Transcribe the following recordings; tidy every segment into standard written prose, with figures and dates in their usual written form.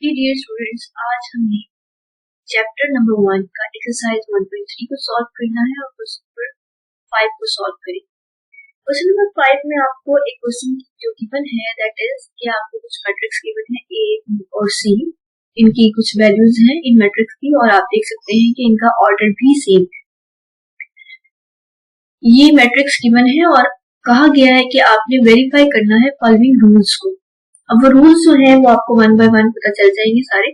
Dear students, आज हमने chapter number 1 का एक्सरसाइज 1.3 को सॉल्व करना है और क्वेश्चन नंबर 5 को सॉल्व करेंगे। क्वेश्चन नंबर 5 में आपको एक क्वेश्चन जो गिवन है दैट इज कि आपको कुछ मैट्रिक्स गिवन है ए, बी और सी। इनकी कुछ वैल्यूज हैं इन मैट्रिक्स की और आप देख सकते हैं कि इनका ऑर्डर भी सेम है। ये मैट्रिक्स गिवन है और कहा गया है कि आपने वेरीफाई करना है फॉलोइंग रूल्स को। अब वो रूल्स जो है वो आपको 1 बाय 1 पता चल जाएंगे सारे।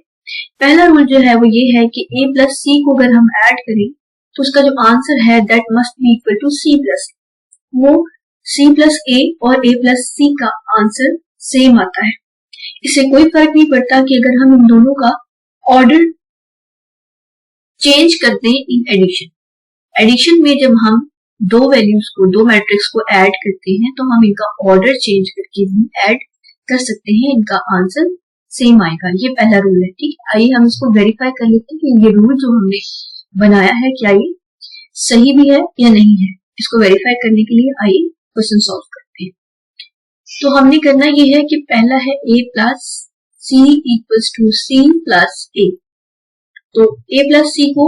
पहला रूल जो है वो ये है कि a प्लस सी को अगर हम ऐड करें तो उसका जो आंसर है that must be equal to C plus. वो c प्लस a और a प्लस सी का आंसर सेम आता है। इससे कोई फर्क नहीं पड़ता कि अगर हम इन दोनों का ऑर्डर चेंज कर दें इन एडिशन। एडिशन में जब हम दो वैल्यूज को, दो मैट्रिक्स को ऐड करते हैं तो हम इनका ऑर्डर चेंज करके भी ऐड कर सकते हैं, इनका आंसर सेम आएगा। ये पहला रूल है। ठीक है, आइए हम इसको वेरीफाई कर लेते हैं कि ये रूल जो हमने बनाया है क्या ये सही भी है या नहीं है। इसको वेरीफाई करने के लिए आइए क्वेश्चन सॉल्व करते हैं। तो हमने करना ये है कि पहला है a plus C equals to C plus A. तो a प्लस सी को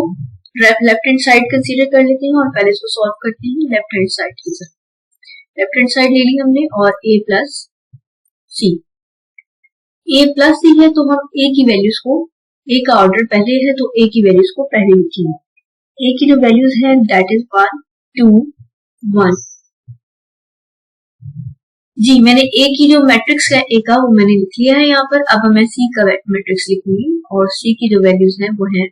लेफ्ट हैंड साइड कंसीडर कर लेते हैं और पहले इसको सॉल्व करते हैं लेफ्ट हैंड साइड की तरफ। लेफ्ट हैंड साइड ले ली हमने और a plus C. a plus C है तो हम a की वैल्यूज को, a का ऑर्डर पहले है तो a की वैल्यूज को पहले लिखेंगे। a की जो वैल्यूज है दैट इज 1 2 1। जी, मैंने a की जो मैट्रिक्स है a का वो मैंने लिख लिया है यहाँ पर। अब मैं c का मैट्रिक्स लिखूंगी और c की जो वैल्यूज है वो है,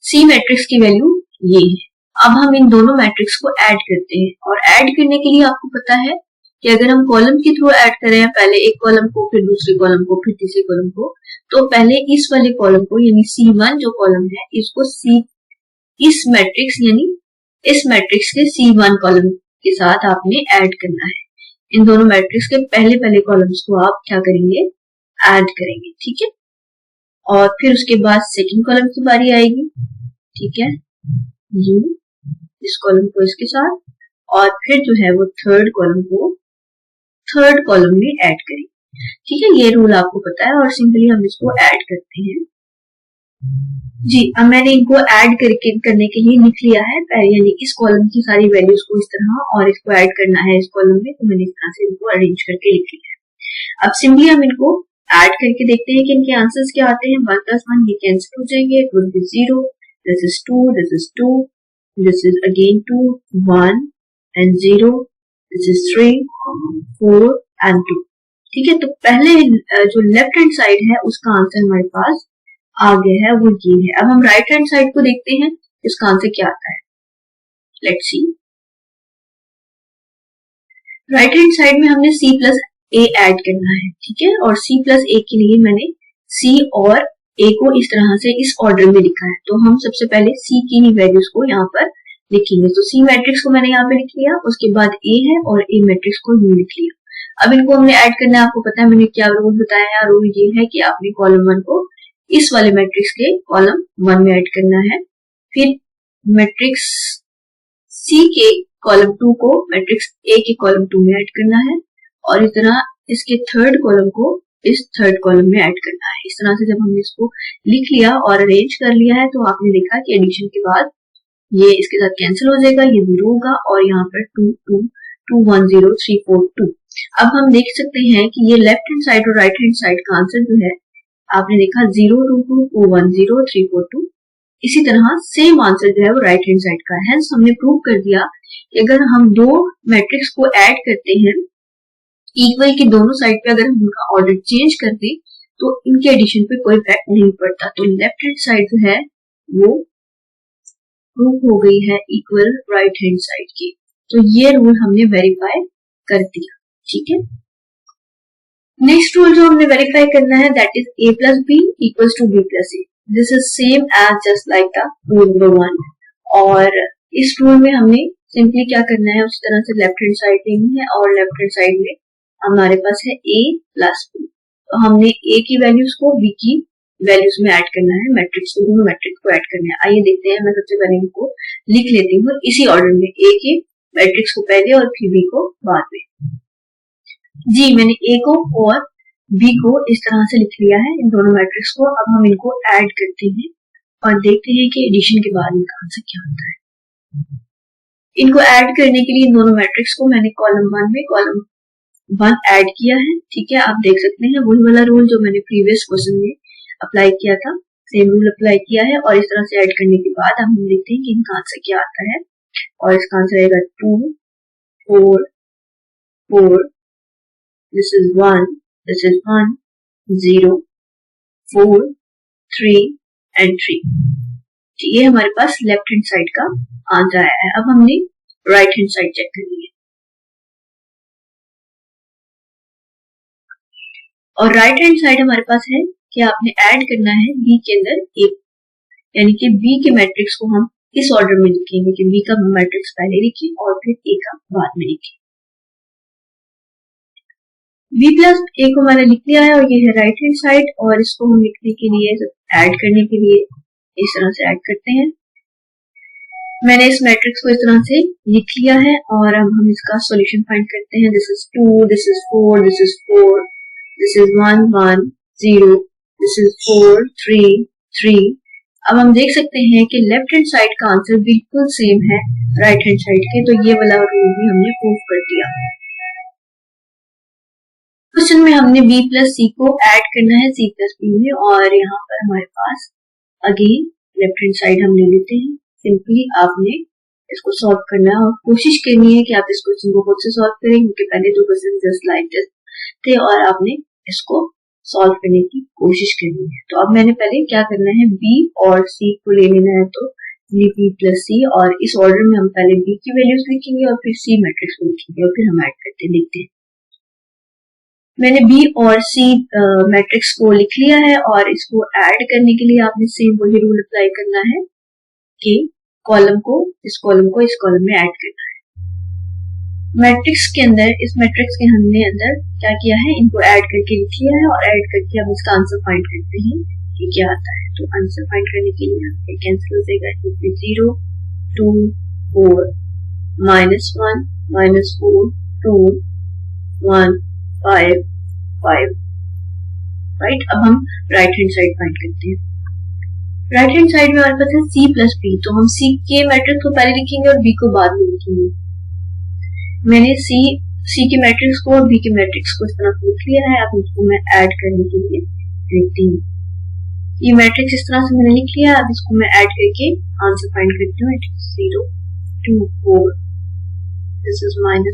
c मैट्रिक्स की वैल्यू ये है। अब हम इन दोनों मैट्रिक्स को ऐड करते हैं और ऐड करने के लिए आपको पता है कि अगर हम कॉलम के थ्रू ऐड करें, पहले एक कॉलम को, फिर दूसरे कॉलम को, फिर तीसरे कॉलम को, तो पहले इस वाले कॉलम को यानी C1 जो कॉलम है इसको इस मैट्रिक्स यानी इस मैट्रिक्स के C1 कॉलम के साथ आपने ऐड करना है। इन दोनों मैट्रिक्स के पहले कॉलम्स को आप क्या करेंगे, ऐड करेंगे। ठीक है, और फिर उसके बाद सेकेंड कॉलम की बारी आएगी। ठीक है, ये इस कॉलम को इसके साथ, और फिर जो है वो थर्ड कॉलम को थर्ड कॉलम में ऐड करें। ठीक है, ये रूल आपको पता है और सिंपली हम इसको ऐड करते हैं। जी, अब मैंने इनको ऐड करने के लिए लिख लिया है यानी इस कॉलम की सारी वैल्यूज को इस तरह और इसको ऐड करना है इस कॉलम में, तो मैंने इस तरह से इनको अरेंज करके लिख लिया है। अब सिंपली हम इनको ऐड करके देखते हैं कि इनके आंसर्स क्या आते हैं। 1 + 1 ये कैंसिल हो जाएंगे, it will be 0, this is 2, this is 2, this is again 2, 1 and 0, this is 3, 4 and 2। ठीक है, तो पहले जो लेफ्ट हैंड साइड है उसका आंसर हमारे पास आ गया है, वो ये है। अब हम राइट हैंड साइड को देखते हैं इसका आंसर क्या आता है। Let's see. Right hand side में हमने c प्लस a ऐड करना है। ठीक है, और c प्लस a के लिए मैंने c और a को इस तरह से इस ऑर्डर में लिखा है। तो हम सबसे पहले c की ही वैल्यूज को यहाँ पर लिखेंगे। तो c मैट्रिक्स को मैंने यहाँ पे लिख लिया, उसके बाद a है और a मैट्रिक्स को यूं लिख लिया। अब इनको हमने ऐड करना है। आपको पता है मैंने क्या रूल बताया है, रूल ये है कि आपने कॉलम 1 को इस वाले मैट्रिक्स के कॉलम 1 में ऐड करना है, फिर मैट्रिक्स C के कॉलम 2 को मैट्रिक्स A के कॉलम 2 में ऐड करना है और इस तरह इसके थर्ड कॉलम को इस थर्ड कॉलम में ऐड करना है। इस तरह से जब हमने इसको लिख लिया और अरेंज कर लिया है तो आपने देखा कि एडिशन के बाद ये इसके साथ कैंसिल हो जाएगा, ये 0 होगा और यहाँ पर 2 2 2 1 0 3 4 2। अब हम देख सकते हैं कि ये लेफ्ट हैंड साइड और राइट हैंड साइड का आंसर जो है आपने देखा 0 2 2 2 1 0 3 4 2। इसी तरह सेम आंसर जो है वो राइट हैंड साइड का है। हेंस हमने प्रूव कर दिया कि अगर हम दो मैट्रिक्स को ऐड करते हैं इक्वल के दोनों साइड पे, अगर हम उनका ऑर्डर चेंज कर दें तो इनके एडिशन पे कोई इफेक्ट नहीं पड़ता। तो लेफ्ट हैंड साइड जो है वो प्रूव हो गई है इक्वल राइट हैंड साइड की। तो ये रूल हमने वेरीफाई कर दिया। ठीक है, नेक्स्ट रूल जो हमने वेरीफाई करना है that is a plus B equals to b plus a। This is same as just like the rule number 1। और इस रूल में हमने सिंपली क्या करना है, उसी तरह से लेफ्ट हैंड साइड लेनी है और लेफ्ट हैंड साइड में हमारे पास है a प्लस b। तो हमने a की वैल्यूज को b की वैल्यूज में ऐड करना है, मैट्रिक्स को, दोनों मैट्रिक्स को ऐड करना है। आइए देखते हैं, मैं सबसे पहले इनको लिख लेती हूँ इसी ऑर्डर में, a के मैट्रिक्स को पहले और फिर b को बाद में। जी, मैंने a को और बी को इस तरह से लिख लिया है इन दोनों मैट्रिक्स को। अब हम इनको ऐड करते हैं और देखते हैं कि एडिशन के बाद इनका आंसर क्या होता है। इनको ऐड करने के लिए इन दोनों मैट्रिक्स को मैंने कॉलम 1 में कॉलम 1 ऐड किया है, ठीक है। आप देख सकते हैं वही वाला रूल जो मैंने प्रीवियस क्वेश्चन में अप्लाई किया था, सेम रूल अप्लाई किया है। और इस तरह से ऐड करने के बाद हम देखते हैं कि इनका आंसर क्या आता है। और इसका आंसर आएगा 2 4 4, this is 1, this is 1 0 4 3 and 3। ये हमारे पास लेफ्ट हैंड साइड का आंसर आया है। अब हमने राइट हैंड साइड चेक करनी है। और राइट हैंड साइड हमारे पास है कि आपने ऐड करना है बी के अंदर ए, यानी कि बी के मैट्रिक्स को हम इस ऑर्डर में लिखेंगे कि बी का मैट्रिक्स पहले लिखें और फिर ए का बाद में लिखें। बी प्लस ए को मैंने लिख लिया है और ये है राइट हैंड साइड। और इसको हम लिखने के लिए, ऐड करने के लिए इस तरह से ऐड करते हैं। मैंने इस मैट्रिक्स को इस तरह से लिख लिया है और अब हम इसका सॉल्यूशन फाइंड करते हैं। This is 2, this is 4, this is 4, this is 1 1 0, this is 4 3 3। अब हम देख सकते हैं कि लेफ्ट हैंड साइड का आंसर बिल्कुल सेम है राइट हैंड साइड के, तो ये वाला रूल भी हमने प्रूव कर दिया। क्वेश्चन में हमने b प्लस सी को ऐड करना है c प्लस b में, और यहाँ पर हमारे पास अगेन लेफ्ट हैंड साइड हम ले लेते हैं। सिंपली आपने इसको सॉल्व करना है और कोशिश करनी है कि आप इस क्वेश्चन को खुद से सॉल्व करें, क्योंकि पहले दो क्वेश्चन जस्ट लाइक दिस थे और आपने इसको सॉल्व करने की कोशिश करनी है। तो अब मैंने पहले क्या करना है, b और c को ले लेना है, तो b प्लस सी, और इस ऑर्डर में हम पहले b की वैल्यूज लिखेंगे और फिर c मैट्रिक्स को लिखेंगे और फिर हम ऐड करते देखते हैं। मैंने b और c मैट्रिक्स को लिख लिया है और इसको ऐड करने के लिए आपने सेम वही रूल अप्लाई करना है कि कॉलम को इस कॉलम में ऐड करना है। मैट्रिक्स के अंदर, इस मैट्रिक्स के हमने अंदर क्या किया है, इनको ऐड करके लिख लिया है और ऐड करके हम इसका आंसर फाइंड करते हैं कि क्या आता है। तो आंसर फाइंड करने के लिए यहाँ पे कैंसिल हो जाएगा, 0 2 4 -1 -4 2 1 5 5, राइट। अब हम राइट हैंड साइड फाइंड करते हैं। राइट हैंड साइड में हमारे पास है c प्लस b, तो हम c के मैट्रिक्स को पहले लिखेंगे और b को बाद में लिखेंगे। मैंने c के मैट्रिक्स को और b के मैट्रिक्स को इस तरह से लिख लिया है। अब इसको मैं ऐड करने के लिए लिखती हूँ। ये मैट्रिक्स इस तरह से मैंने लिख लिया। अब इसको मैं ऐड करके आंसर फाइंड करती हूँ। 0 2 4, this is -1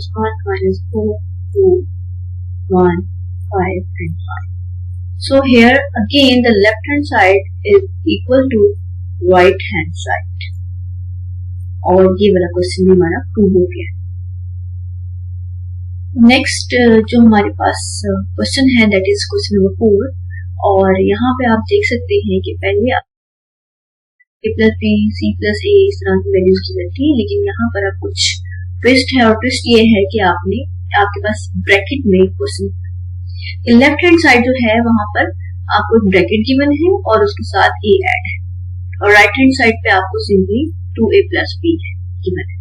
-4 2 1 5 and 5. So here again the left hand side is equal to right hand side, और ये वाला क्वेश्चन हमारा प्रूव हो गया। नेक्स्ट जो हमारे पास क्वेश्चन है दैट इज क्वेश्चन नंबर 4, और यहाँ पे आप देख सकते हैं कि पहले a plus B C plus A इस तरह की वैल्यूज की जाती है, लेकिन यहाँ पर अब कुछ ट्विस्ट है, और ट्विस्ट ये है कि आपके पास ब्रैकेट में क्वेश्चन लेफ्ट हैंड साइड जो है वहां पर आपको एक ब्रैकेट गिवन है और उसके साथ a ऐड है, और राइट हैंड साइड पे आपको simply 2a plus b given है।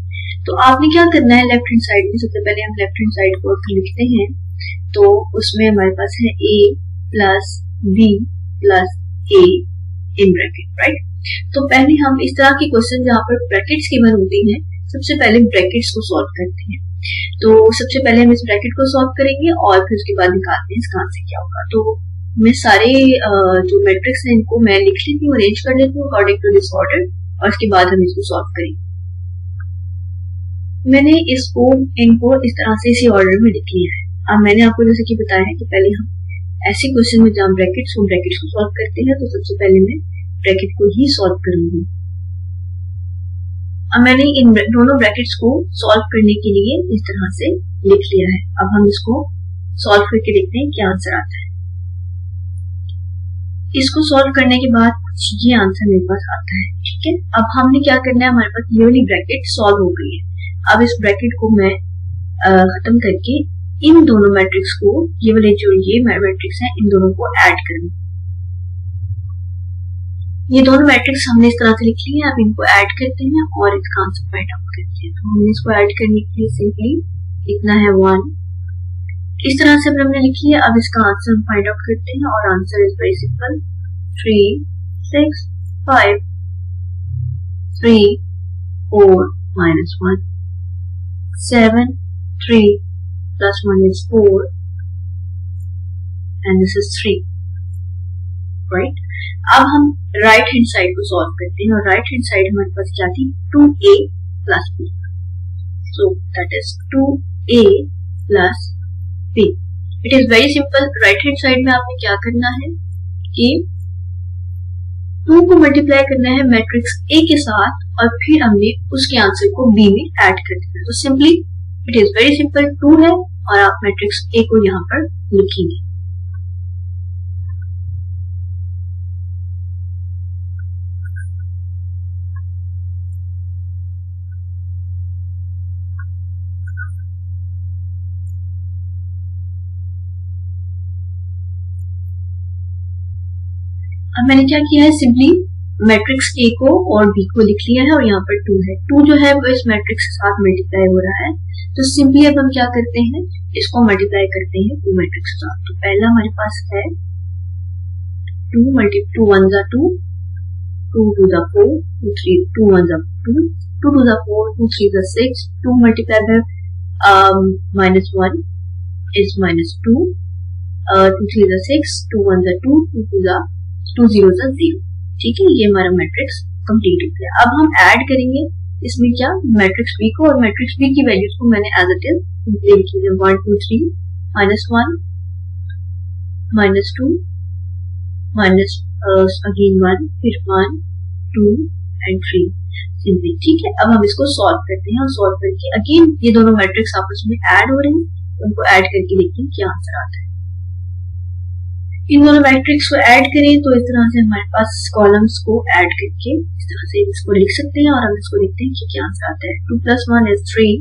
तो आपने क्या करना है, लेफ्ट हैंड साइड में सबसे पहले हम लेफ्ट हैंड साइड को अगर लिखते हैं तो उसमें हमारे पास है a plus b plus a in bracket, right. तो पहले हम इस तरह के क्वेश्चन जहाँ पर ब्रैकेट्स गिवन होती हैं, सबसे पहले ब्रैकेट्स को सॉल्व करते हैं। तो सबसे पहले हम इस ब्रैकेट को सॉल्व करेंगे और फिर उसके बाद निकालते हैं इसका आंसर क्या होगा। तो मैं सारे जो मैट्रिक्स हैं इनको मैं लिख लेती हूँ, अरेंज कर लेती हूँ अकॉर्डिंग टू दिस ऑर्डर, और उसके बाद हम इसको सॉल्व करेंगे। मैंने इनको इस तरह से इसी ऑर्डर में लिख लिया है। अब मैंने आपको जैसे कि बताया है कि पहले हम ऐसे क्वेश्चन में जहाँ ब्रैकेट्स को सॉल्व करते हैं, तो सबसे पहले मैं ब्रैकेट को ही सॉल्व करूंगी। अब मैंने इन दोनों ब्रैकेट्स को सॉल्व करने के लिए इस तरह से लिख लिया है। अब हम इसको सॉल्व करके देखते हैं क्या आंसर आता है। इसको सॉल्व करने के बाद कुछ ये आंसर मेरे पास आता है, ठीक है। अब हमने क्या करना है, हमारे पास ये वाली ब्रैकेट सॉल्व हो गई है। अब इस ब्रैकेट को मैं खत्म करके इन दोनों मैट्रिक्स को, ये वाले जो ये मैट्रिक्स है, इन दोनों को ऐड करूंगी। ये दोनों मैट्रिक्स हमने इस तरह से लिख लिए हैं। अब इनको ऐड करते हैं और इसका आंसर फाइंड आउट करते हैं। तो हमने इसको ऐड करने के लिए सिंपली लिखना है 1 इस तरह से हमने लिख लिया। अब इसका आंसर हम फाइंड आउट करते हैं और answer is very simple 3 6 5 3 4 minus 1 7 3 plus 1 is 4 and this is 3 right। अब हम राइट हैंड साइड को सॉल्व करते हैं और राइट हैंड साइड हमारे पास क्या थी 2a plus b, so that is 2a plus b। It is very simple. Right hand side में आपने क्या करना है कि 2 को मल्टीप्लाई करना है मैट्रिक्स A के साथ और फिर हमने उसके आंसर को B में ऐड कर दिया। तो simply it is very simple, 2 है और आप मैट्रिक्स A को यहाँ पर लिखेंगे। अब मैंने क्या किया है, सिंपली मैट्रिक्स A को और B को लिख लिया है और यहाँ पर 2 है। 2 जो है वो इस मैट्रिक्स के साथ मल्टीप्लाई हो रहा है, तो सिंपली अब हम क्या करते हैं, इसको मल्टीप्लाई करते हैं 2 मैट्रिक्स के साथ। तो पहला हमारे पास है 2 2 1 जा 2 2 2 जा 4 2 3 2 1 जा 2 2 2 जा 4 2 3 जा 6 2 मल्टीप्लाई बाय -1 is -2 2 3 जा 6 2 1 जा 2 2 2 जा 2 0 जा 0। ठीक है, ये हमारा मैट्रिक्स कंप्लीट हो गया। अब हम ऐड करेंगे इसमें क्या, मैट्रिक्स B को, और मैट्रिक्स B की वैल्यूज को मैंने एज इट इज लिखी है 1 2 3 -1 -2 माइनस अगेन 1 फिर 1 2 एंड 3 सिंपली। ठीक है, अब हम इसको सॉल्व करते हैं और सॉल्व करके अगेन ये दोनों मैट्रिक्स आपस में ऐड हो रहे हैं, उनको ऐड करके देखते हैं क्या आंसर आता है। इन दोनों मैट्रिक्स को ऐड करें तो इस तरह से हमारे पास कॉलम्स को ऐड करके इस तरह से इसको लिख सकते हैं और हम इसको देखते हैं कि क्या आंसर आता है। 2 + 1 is 3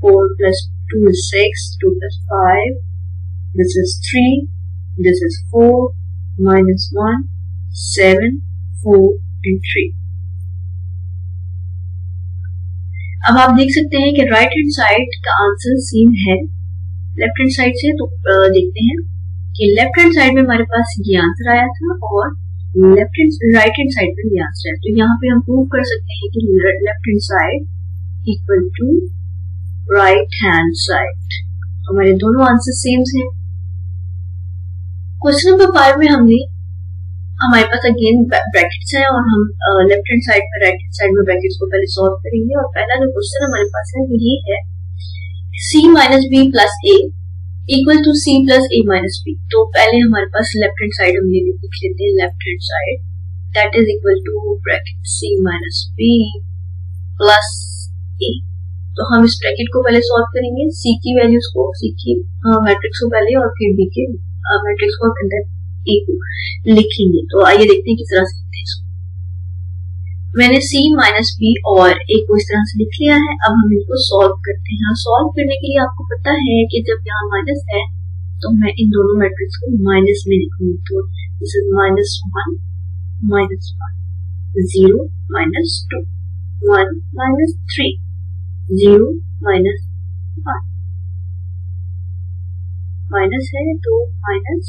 4 + 2 is 6 2 + 5 this is 3 this is 4 -1 7 4 and 3। अब आप देख सकते हैं कि राइट हैंड साइड का आंसर सेम है लेफ्ट हैंड साइड से। तो देखते हैं कि लेफ्ट हैंड साइड में हमारे पास ये आंसर आया था और राइट हैंड साइड में ये आंसर है। तो यहाँ पे हम प्रूव कर सकते हैं कि left hand side equal to right hand side, हमारे दोनों आंसर सेम हैं। क्वेश्चन नंबर 5 में हमारे पास अगेन ब्रैकेट्स है और हम लेफ्ट हैंड साइड में राइट हैंड साइड में ब्रैकेट्स को पहले सॉल्व करेंगे। और पहला जो क्वेश्चन हमारे पास है वो ये है C - B + A equal to C + A - B। तो पहले हमारे पास लेफ्ट हैंड साइड हम ये लिख लेते हैं, left hand side that is equal to bracket C - B + A। तो हम इस ब्रैकेट को पहले सॉल्व करेंगे, C की वैल्यूज को, C की मैट्रिक्स को पहले और फिर B के मैट्रिक्स को अंदर A को लिखेंगे। तो आइए देखते हैं किस तरह से लिखते हैं इसको। मैंने C - B और A को इस तरह से लिख लिया है। अब हम इनको सॉल्व करते हैं। सॉल्व करने के लिए आपको पता है कि जब यहाँ माइनस है तो मैं इन दोनों मैट्रिक्स को माइनस में लिखूंगी। तो दिस इज -1 -1 0 -2 1 -3 0 -1 माइनस है तो -1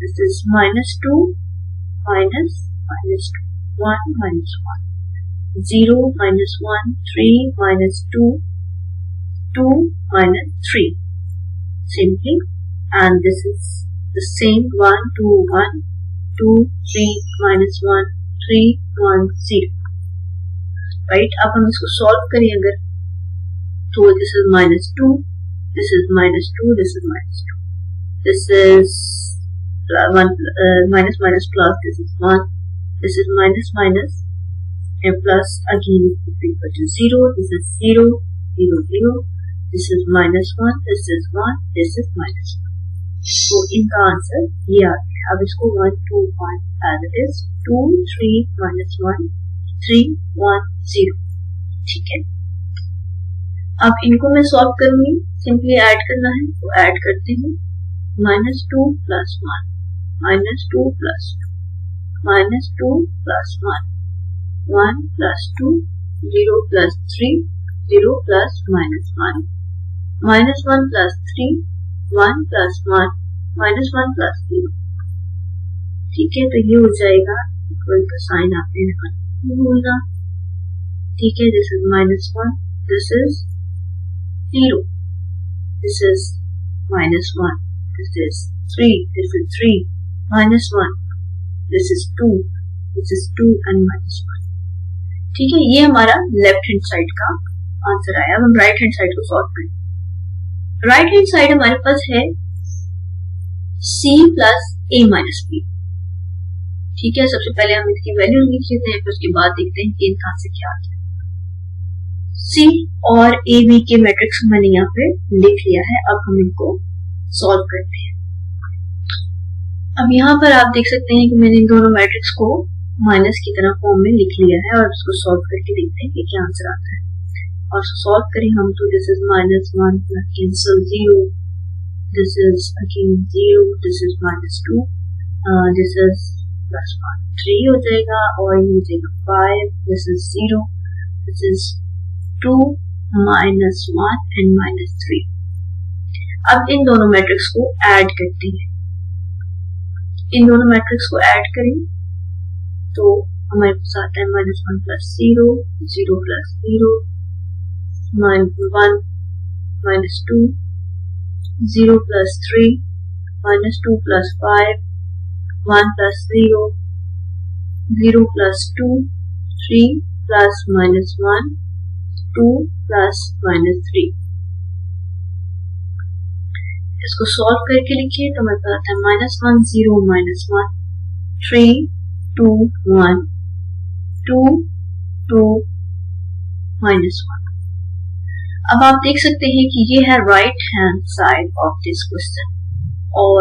this is -2 -2 1 -1 0 -1 3 -2 2 -3 simply, and this is the same 1 2 1 2 3 -1 3 1 0 right। अब हम इसको सॉल्व करें अगर तो this is -2 this is -2 this is -2 this is 1 minus minus plus this is 1 this is minus minus and plus again equal to 0 this is 0 0 0 this is -1 this is 1 this is -1। तो इनका answer ये आ गया। अब इसको 1 2 1 as it is 2 3 -1 3 1 0। ठीक है, अब इनको मैं सॉल्व करूंगी, सिंपली ऐड करना है तो ऐड करते हैं -2 + 1 -2 + 2 -2 + 1 1 + 2 0 + 3 0 प्लस -1, -1 प्लस 3, 1 प्लस 1, -1 प्लस 0। ठीक है, तो ये हो जाएगा इक्वल का साइन आपने नहीं भूलना। ठीक है, this is -1, this is 0, this is -1, this is 3, this is 3, -1, this is 2, this is 2 and -1। ठीक है, ये हमारा लेफ्ट हैंड साइड का आंसर आया। अब हम राइट हैंड साइड को सॉल्व करें। राइट हैंड साइड हमारे पास है c plus a minus b। ठीक है, सबसे पहले हम इसकी वैल्यू लिख लेते हैं, फिर उसके बाद देखते हैं कि इनका से क्या आता है। C और A B के मैट्रिक्स मैंने यहाँ पे लिख लिया है। अब हम इनको सॉल्व करते हैं। अब यहाँ पर आप देख सकते हैं कि मैंने इन दोनों मैट्रिक्स को माइनस की तरह फॉर्म में लिख लिया है और इसको सॉल्व करके देखते हैं कि क्या आंसर आता है। और सॉल्व करें हम तो this is -1 plus cancel 0, this is again 0, this is -2, this is +1, 3 हो जाएगा और ये हो जाएगा 5, this is 0, this is 2, -1 and -3। अब इन दोनों मैट्रिक्स को ऐड करते हैं। इन दोनों मैट्रिक्स को ऐड करें तो हमारे पास आता है -1 plus 0, 0 plus 0, -1 -2, 0 plus 3, -2 plus 5, 1 plus 0, 0 plus 2, 3 plus -1, 2 plus -3। इसको सॉल्व करके लिखिए तो हमारे पास आता है -1 0 -1, 3 2 1, 2 2 -1। अब आप देख सकते हैं कि ये है right hand side of this question और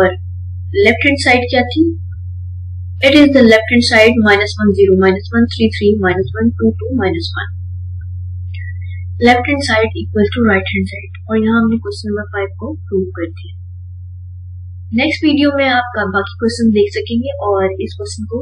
लेफ्ट हैंड साइड क्या थी? It is the left hand side -1 0 -1 3 3 -1 2 2 -1। Left hand side equal to right hand side और यहाँ हमने क्वेश्चन नंबर 5 को प्रूव कर दिया। नेक्स्ट वीडियो में आप बाकी क्वेश्चन देख सकेंगे और इस क्वेश्चन को